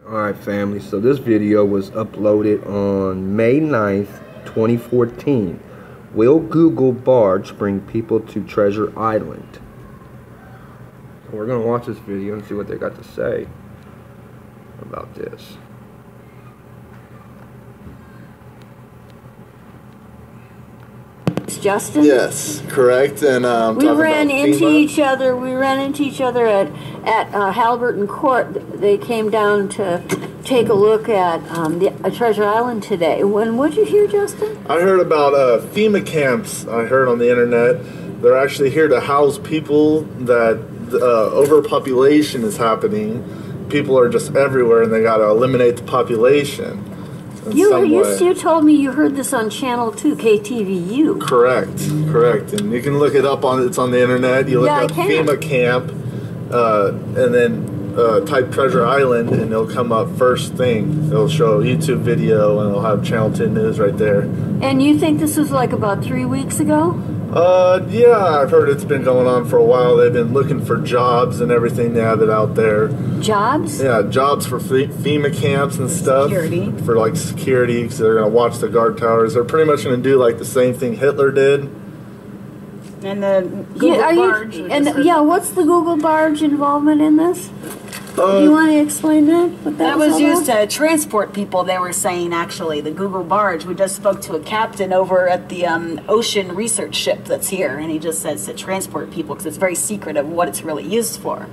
Alright family, so this video was uploaded on May 9th, 2014. Will Google Barge bring people to Treasure Island? So we're going to watch this video and see what they got to say about this. Justin? Yes, correct. And we ran into each other. We ran into each other at Halliburton Court. They came down to take a look at Treasure Island today. What'd you hear, Justin? I heard about FEMA camps. I heard on the internet they're actually here to house people that overpopulation is happening. People are just everywhere, and they got to eliminate the population. You told me you heard this on Channel 2, KTVU. Correct. And you can look it up it's on the internet. You look up FEMA camp, and then type Treasure Island, and it'll come up first thing. It'll show a YouTube video, and it'll have Channel 10 News right there. And you think this was like about 3 weeks ago? Yeah, I've heard it's been going on for a while. They've been looking for jobs and everything. They have it out there. Jobs? Yeah, jobs for FEMA camps and stuff. Security. For like security, because they're going to watch the guard towers. They're pretty much going to do like the same thing Hitler did. And the Google Barge. What's the Google Barge involvement in this? Do you want to explain that? What that was used to transport people, they were saying, actually, the Google Barge. We just spoke to a captain over at the ocean research ship that's here, and he just says to transport people because it's very secretive what it's really used for.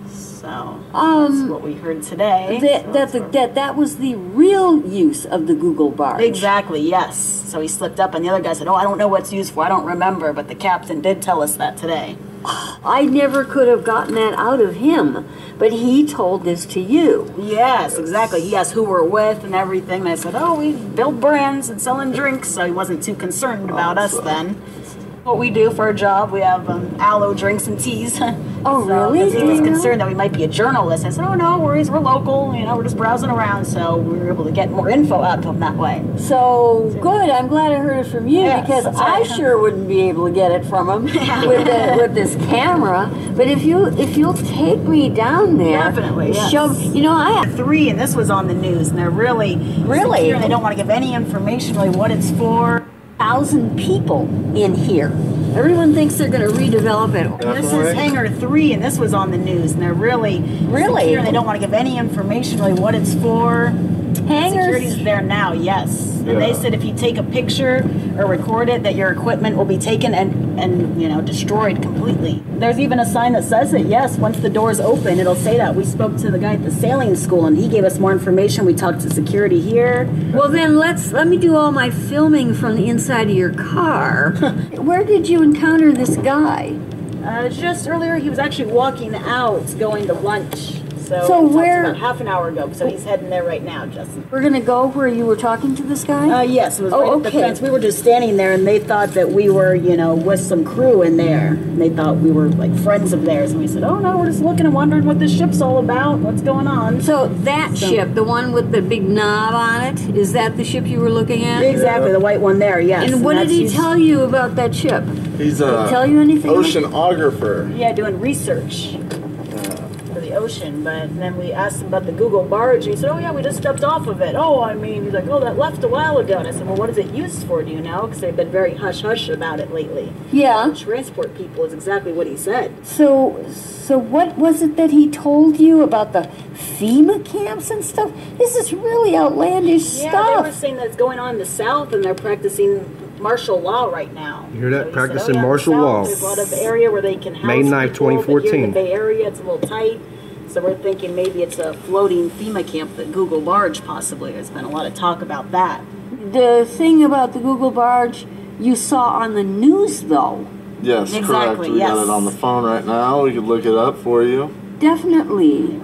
So, that's what we heard today. That was the real use of the Google Barge. Exactly, yes. So he slipped up, and the other guy said, oh, I don't know what it's used for, I don't remember, but the captain did tell us that today. I never could have gotten that out of him, but he told this to you. Yes, exactly. He asked who we're with and everything. And I said, oh, we build brands and selling drinks, so he wasn't too concerned about us then. What we do for a job, we have aloe drinks and teas. Oh, really? He was concerned that we might be a journalist. I said, oh, no worries, we're local, you know, we're just browsing around, so we were able to get more info out of him that way. So, good, I'm glad I heard it from you, because I sure wouldn't be able to get it from him with this camera. But if you'll take me down there, definitely, show, you know, I have 3, and this was on the news, and they're really secure, and they don't want to give any information really what it's for. 1,000 people in here. Everyone thinks they're going to redevelop it. This is Hangar 3, and this was on the news, and they're really secure, and they don't want to give any information really what it's for. Security's there now, yes. And they said if you take a picture or record it, that your equipment will be taken and you know, destroyed completely. There's even a sign that says it, yes, once the doors open, it'll say that. We spoke to the guy at the sailing school, and he gave us more information. We talked to security here. Well, then let me do all my filming from the inside of your car. Where did you encounter this guy? Just earlier, he was actually walking out, going to lunch. So where? About half an hour ago, so he's heading there right now, Justin. We're going to go where you were talking to this guy? Yes, it was right at the fence. We were just standing there, and they thought that we were, you know, with some crew in there. And they thought we were, like, friends of theirs. And we said, oh, no, we're just looking and wondering what this ship's all about, what's going on. So that ship, the one with the big knob on it, is that the ship you were looking at? Exactly, the white one there, yes. And what did he tell you about that ship? He's did he tell you anything? Oceanographer. Yeah, doing research. Ocean, but then we asked him about the Google Barge, and he said, oh yeah, we just stepped off of it. Oh, I mean, he's like, oh, that left a while ago. And I said, well, what is it used for, do you know? Because they've been very hush-hush about it lately. Yeah. Transport people is exactly what he said. So what was it that he told you about the FEMA camps and stuff? This is really outlandish stuff. Yeah, they were saying that it's going on in the South, and they're practicing martial law right now. You hear that? So practicing martial law. There's a lot of area where they can house May 9th, 2014. Here in the Bay Area, it's a little tight. So we're thinking maybe it's a floating FEMA camp, the Google Barge possibly. There's been a lot of talk about that. The thing about the Google Barge you saw on the news, though. Yes, exactly, correct. We got it on the phone right now. We could look it up for you. Definitely,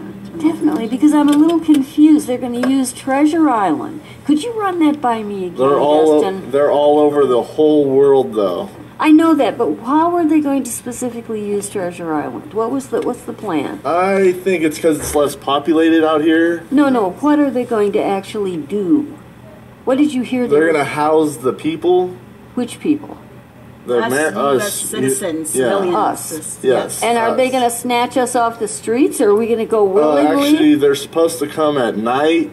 because I'm a little confused. They're going to use Treasure Island. Could you run that by me again, Justin? They're all over the whole world, though. I know that, but how are they going to specifically use Treasure Island? What's the plan? I think it's because it's less populated out here. No. What are they going to actually do? What did you hear? They're going to house the people. Which people? U.S. citizens, civilians. Us. Yes. And are they going to snatch us off the streets, or are we going to go willingly? Actually, they're supposed to come at night,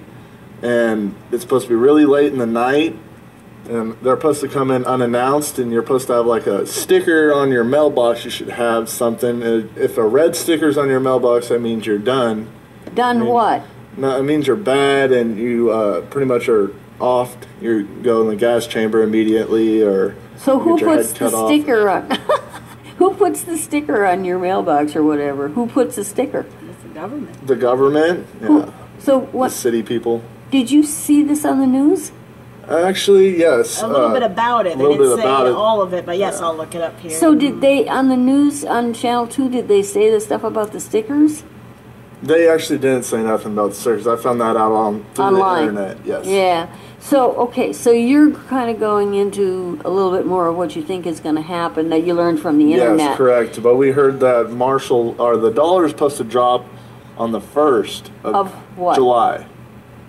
and it's supposed to be really late in the night, and they're supposed to come in unannounced, and you're supposed to have like a sticker on your mailbox. You should have something. If a red sticker's on your mailbox, that means you're done. Done what? No, it means you're bad, and you pretty much are offed. You go in the gas chamber immediately, or so who puts the sticker on? Who puts the sticker on your mailbox or whatever? Who puts the sticker? It's the government. The government. Yeah. So what? The city people. Did you see this on the news? Actually, yes. A little bit about it. They didn't say all of it, but yes, I'll look it up here. So did they, on the news, on Channel 2, did they say the stuff about the stickers? They actually didn't say nothing about the stickers. I found that out online. The internet, yes. Yeah. So, okay, so you're kind of going into a little bit more of what you think is going to happen that you learned from the internet. Yes, correct. But we heard that the dollar is supposed to drop on the 1st of what? July.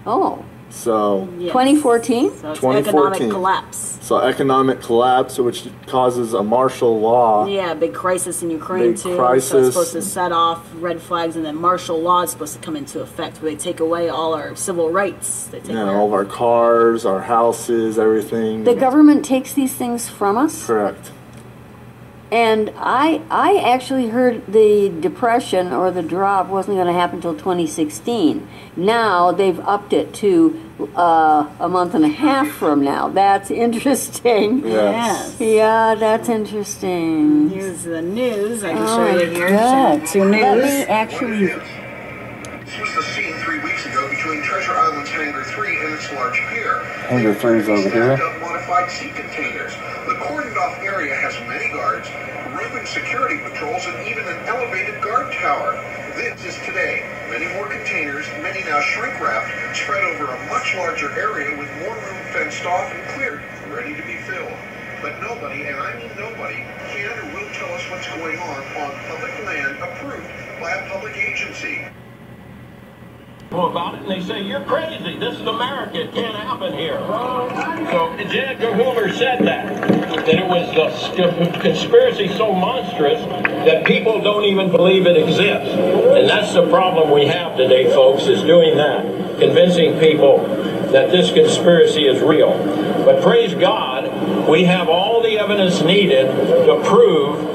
Oh. So, yes. 2014? So it's 2014. Economic collapse. So economic collapse, which causes a martial law. Yeah, big crisis in Ukraine too. Crisis. So it's supposed to set off red flags, and then martial law is supposed to come into effect, where they take away all our civil rights. They take all of our cars, our houses, everything. The government takes these things from us? Correct. And I actually heard the depression or the drop wasn't going to happen until 2016. Now they've upped it to a month and a half from now. That's interesting. Yes. Yeah, that's interesting. Here's the news. I can show you here. Good. Two news. Let me actually... This was the scene 3 weeks ago between Treasure Island's Hangar 3 and its large pier. Hangar 3 is over here. Modified sea containers. The cordoned-off area has many guards, roving security patrols, and even an elevated guard tower. This is today. Many more containers, many now shrink-wrapped, spread over a much larger area with more room fenced off and cleared, ready to be filled. But nobody, and I mean nobody, can or will tell us what's going on public land approved by a public agency. About it, and they say, you're crazy, this is America, it can't happen here. So J. Edgar Hoover said that it was a conspiracy so monstrous that people don't even believe it exists. And that's the problem we have today, folks, is doing that, convincing people that this conspiracy is real. But praise God, we have all the evidence needed to prove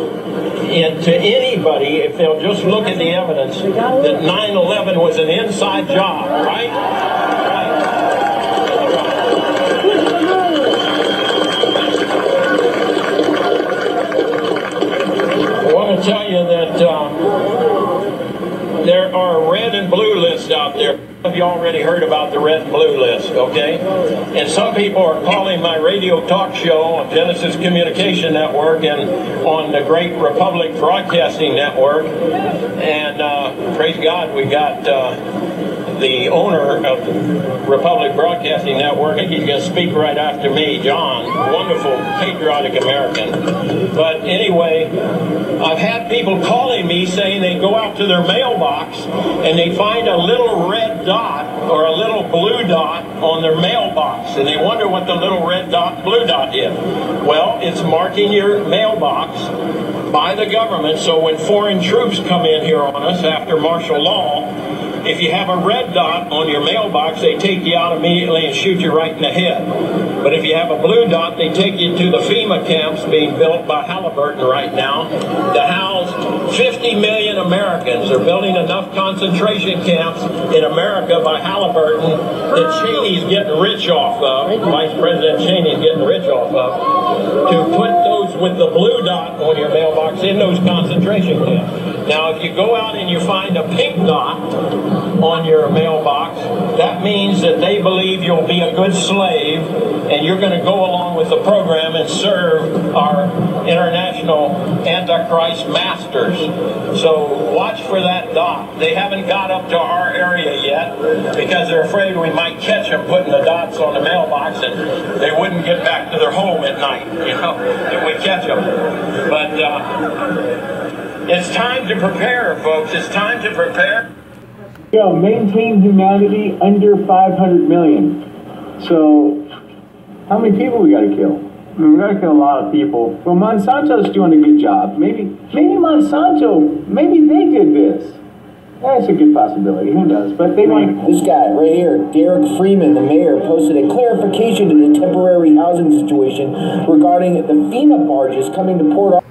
to anybody, if they'll just look at the evidence, that 9/11 was an inside job, right? I want to tell you that there are red and blue lists out there. Have you already heard about the red and blue list, okay? And some people are calling my radio talk show on Genesis Communication Network and on the Great Republic Broadcasting Network. And praise God, we got the owner of the Republic Broadcasting Network. He's going to speak right after me, John, wonderful, patriotic American. But anyway, I've had people calling me saying they go out to their mailbox and they find a little red dot or a little blue dot on their mailbox, and they wonder what the little red dot, blue dot is. Well, it's marking your mailbox by the government, so when foreign troops come in here on us after martial law, if you have a red dot on your mailbox, they take you out immediately and shoot you right in the head. But if you have a blue dot, they take you to the Fema camps being built by Halliburton right now to house 50 million Americans. They're building enough concentration camps in America by Halliburton that Cheney's getting rich off of, Vice President Cheney's getting rich off of, to put those with the blue dot on your mailbox in those concentration camps. Now, if you go out and you find a pink dot on your mailbox, that means that they believe you'll be a good slave and you're going to go along with the program and serve our international Antichrist masters. So watch for that dot. They haven't got up to our area yet because they're afraid we might catch them putting the dots on the mailbox and they wouldn't get back to their home at night, you know, if we catch them. But it's time to prepare, folks. It's time to prepare. Yeah, maintain humanity under 500 million. So, how many people we got to kill? I mean, we're gonna kill a lot of people. Well, Monsanto's doing a good job. Maybe Monsanto, maybe they did this. That's a good possibility. Who knows? But they might. This guy right here, Derek Freeman, the mayor, posted a clarification to the temporary housing situation regarding the FEMA barges coming to Port Arthur.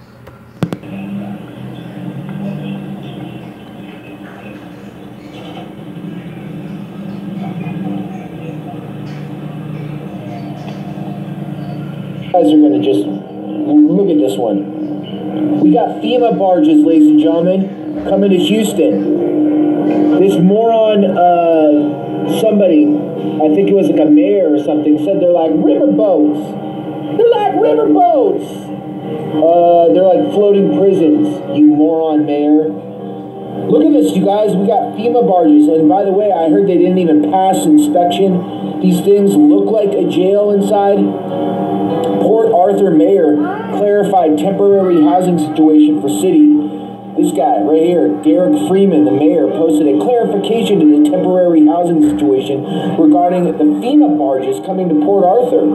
You guys are going to just look at this one. We got FEMA barges, ladies and gentlemen, coming to Houston. This moron, somebody, I think it was like a mayor or something, said they're like river boats. They're like river boats. They're like floating prisons, you moron mayor. Look at this, you guys. We got FEMA barges. And by the way, I heard they didn't even pass inspection. These things look like a jail inside. Port Arthur mayor clarified temporary housing situation for city. This guy right here, Derek Freeman, the mayor, posted a clarification to the temporary housing situation regarding the FEMA barges coming to Port Arthur.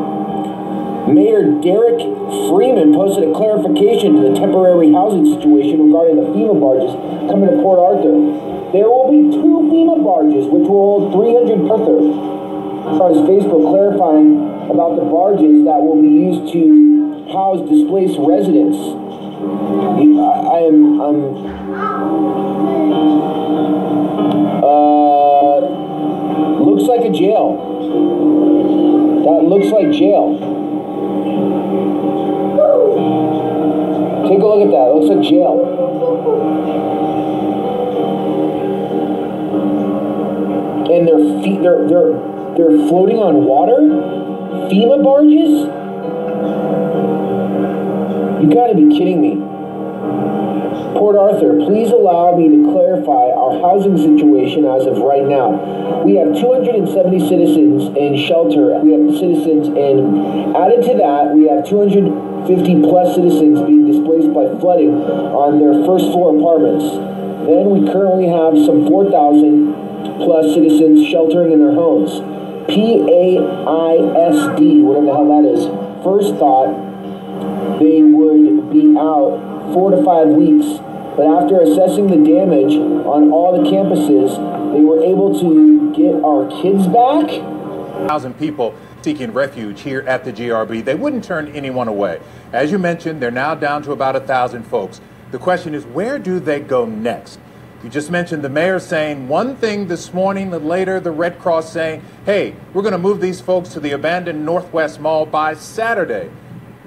Mayor Derek Freeman posted a clarification to the temporary housing situation regarding the FEMA barges coming to Port Arthur. There will be 2 FEMA barges, which will hold 300 Arthur. As far as Facebook clarifying about the barges that will be used to house displaced residents. Looks like a jail. That looks like jail. Take a look at that. It looks like jail. And they're floating on water? FEMA barges? You gotta be kidding me. Port Arthur, please allow me to clarify our housing situation as of right now. We have 270 citizens in shelter. We have citizens, and added to that, we have 250 plus citizens being displaced by flooding on their first floor apartments. Then we currently have some 4,000 plus citizens sheltering in their homes. PAISD, whatever the hell that is. First thought, they would be out 4 to 5 weeks, but after assessing the damage on all the campuses, they were able to get our kids back. 1,000 people seeking refuge here at the GRB. They wouldn't turn anyone away. As you mentioned, they're now down to about 1,000 folks. The question is, where do they go next? You just mentioned the mayor saying one thing this morning, and later the Red Cross saying, hey, we're going to move these folks to the abandoned Northwest Mall by Saturday.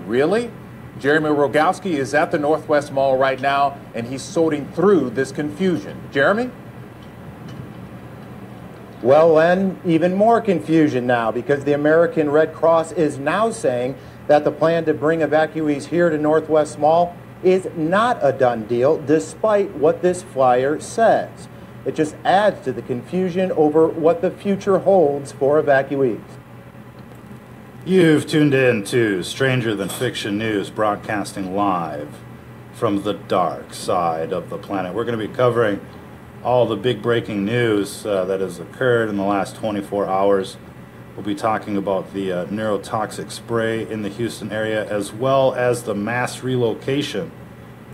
Really? Jeremy Rogowski is at the Northwest Mall right now, and he's sorting through this confusion. Jeremy? Well, Len, even more confusion now, because the American Red Cross is now saying that the plan to bring evacuees here to Northwest Mall is not a done deal, despite what this flyer says. It just adds to the confusion over what the future holds for evacuees. You've tuned in to Stranger Than Fiction News, broadcasting live from the dark side of the planet. We're going to be covering all the big breaking news that has occurred in the last 24 hours. We'll be talking about the neurotoxic spray in the Houston area, as well as the mass relocation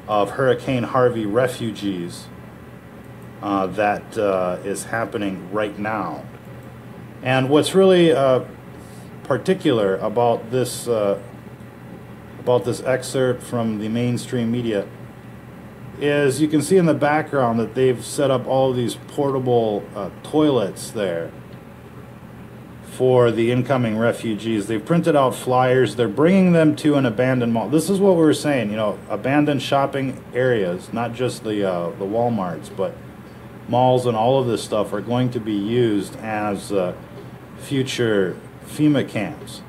of Hurricane Harvey refugees that is happening right now. And what's really particular about this excerpt from the mainstream media is you can see in the background that they've set up all of these portable toilets there for the incoming refugees. They've printed out flyers. They're bringing them to an abandoned mall. This is what we were saying, you know, abandoned shopping areas, not just the Walmarts, but malls and all of this stuff are going to be used as future FEMA camps.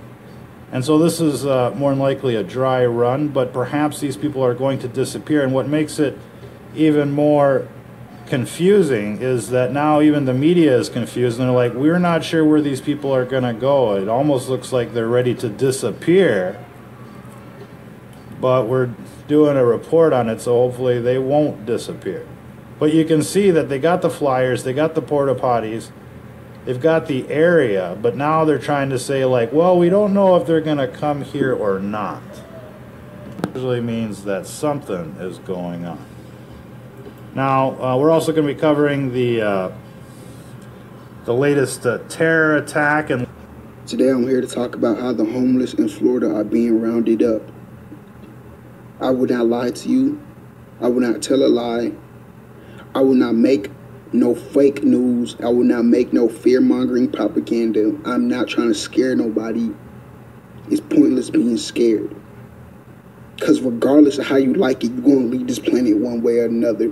And so this is more than likely a dry run, but perhaps these people are going to disappear. And what makes it even more confusing is that now even the media is confused, and they're like, we're not sure where these people are going to go. It almost looks like they're ready to disappear, but we're doing a report on it, so hopefully they won't disappear. But you can see that they got the flyers, they got the porta potties, They've got the area, but now they're trying to say, like, well, we don't know if they're going to come here or not. Usually means that something is going on. Now, we're also going to be covering the latest terror attack. And today I'm here to talk about how the homeless in Florida are being rounded up. I will not lie to you. I will not tell a lie. I will not make no fake news. I will not make no fear-mongering propaganda. I'm not trying to scare nobody. It's pointless being scared. Because regardless of how you like it, you're going to leave this planet one way or another.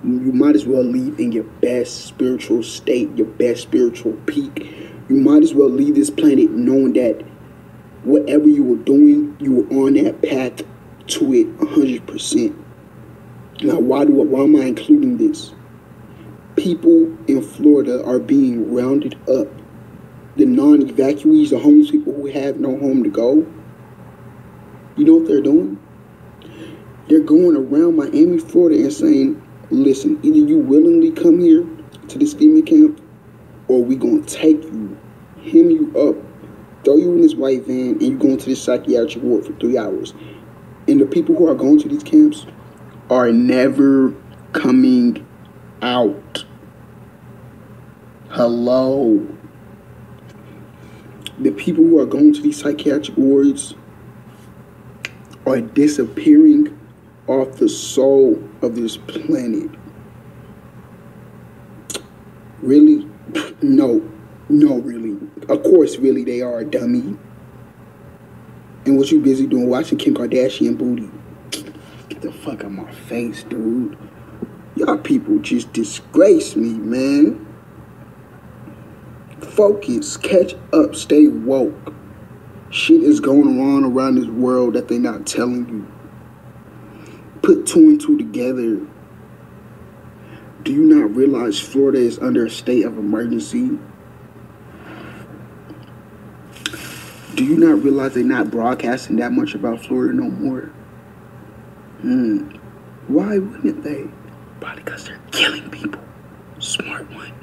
You might as well leave in your best spiritual state, your best spiritual peak. You might as well leave this planet knowing that whatever you were doing, you were on that path to it 100%. Now, why am I including this? People in Florida are being rounded up. The non-evacuees, the homeless people who have no home to go, you know what they're doing? They're going around Miami, Florida and saying, listen, either you willingly come here to this FEMA camp, or we going to take you, hem you up, throw you in this white van, and you going to this psychiatric ward for 3 hours. And the people who are going to these camps are never coming out. Hello. The people who are going to these psychiatric wards are disappearing off the soul of this planet. Really? No, really. Of course, really, they are a dummy. And what you busy doing watching Kim Kardashian booty? Get the fuck out of my face, dude. Y'all people just disgrace me, man. Focus, catch up, stay woke. Shit is going on around this world that they're not telling you. Put 2 and 2 together. Do you not realize Florida is under a state of emergency? Do you not realize they're not broadcasting that much about Florida no more? Why wouldn't they? Probably because they're killing people. Smart one.